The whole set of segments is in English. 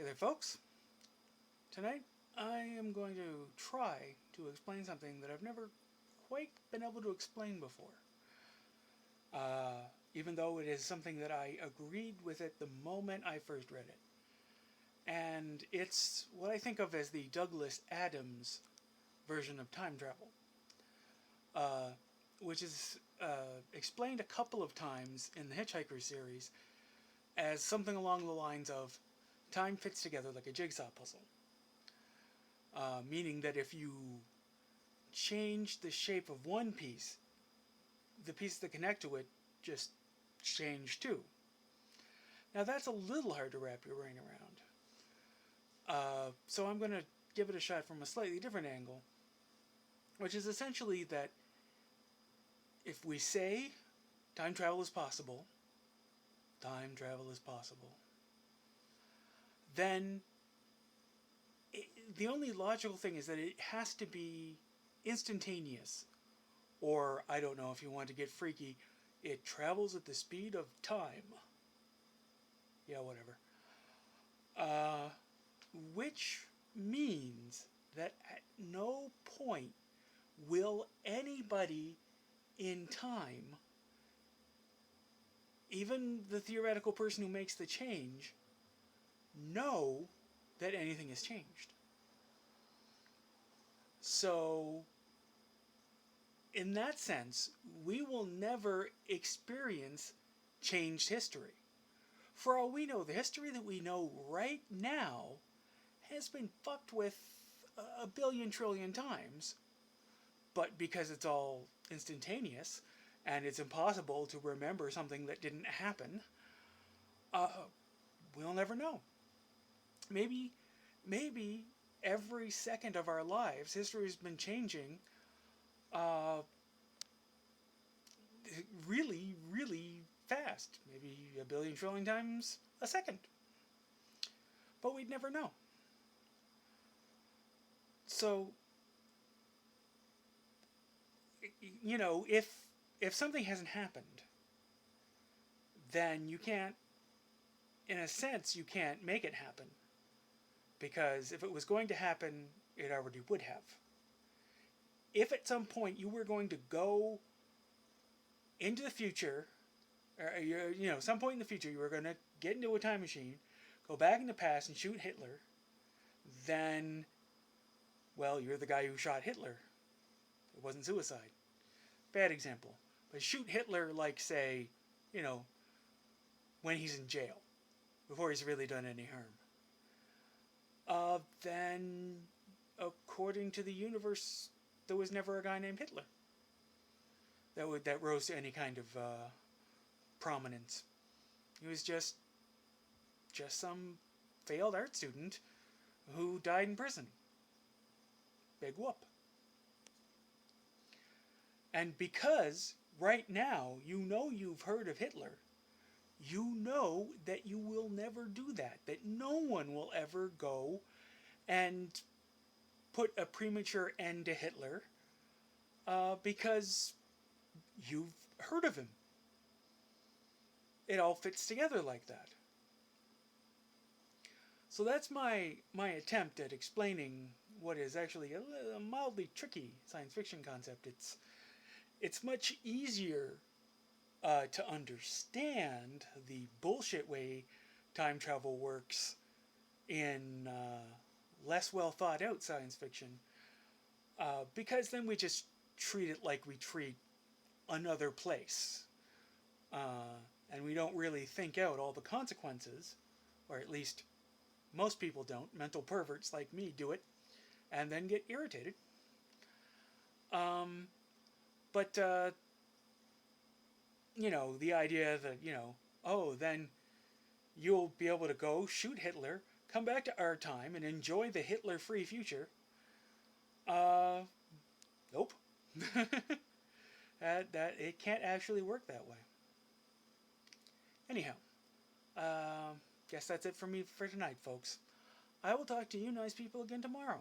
Hey there, folks. Tonight I am going to try to explain something that I've never quite been able to explain before. Even though it is something that I agreed with it the moment I first read it. And it's what I think of as the Douglas Adams version of time travel, which is explained a couple of times in the Hitchhiker series as something along the lines of time fits together like a jigsaw puzzle. Meaning that if you change the shape of one piece, the pieces that connect to it just change too. Now that's a little hard to wrap your brain around. So I'm going to give it a shot from a slightly different angle, which is essentially that if we say time travel is possible, then the only logical thing is that it has to be instantaneous. Or, I don't know, if you want to get freaky, it travels at the speed of time. Yeah, whatever. Which means that at no point will anybody in time, even the theoretical person who makes the change, know that anything has changed. So, in that sense, we will never experience changed history. For all we know, the history that we know right now has been fucked with a billion trillion times, but because it's all instantaneous and it's impossible to remember something that didn't happen, we'll never know. Maybe every second of our lives, history has been changing really, really fast. Maybe a billion trillion times a second. But we'd never know. So, you know, if something hasn't happened, then you can't, in a sense, you can't make it happen. Because if it was going to happen, it already would have. If at some point you were going to go into the future, or some point in the future you were going to get into a time machine, go back in the past and shoot Hitler, then, well, you're the guy who shot Hitler. It wasn't suicide. Bad example. But shoot Hitler, like, say, when he's in jail, before he's really done any harm. Then, according to the universe, there was never a guy named Hitler that rose to any kind of prominence. He was just some failed art student who died in prison. Big whoop. And because right now you've heard of Hitler, you know that you will never do that. That no one will ever go and put a premature end to Hitler because you've heard of him. It all fits together like that. So that's my attempt at explaining what is actually a mildly tricky science fiction concept. It's much easier to understand the bullshit way time travel works in less well thought out science fiction, because then we just treat it like we treat another place, and we don't really think out all the consequences, or at least most people don't. Mental perverts like me do it and then get irritated. But the idea that, then you'll be able to go shoot Hitler, come back to our time, and enjoy the Hitler-free future. Nope. that it can't actually work that way. Anyhow, guess that's it for me for tonight, folks. I will talk to you nice people again tomorrow.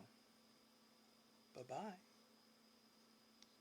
Bye-bye.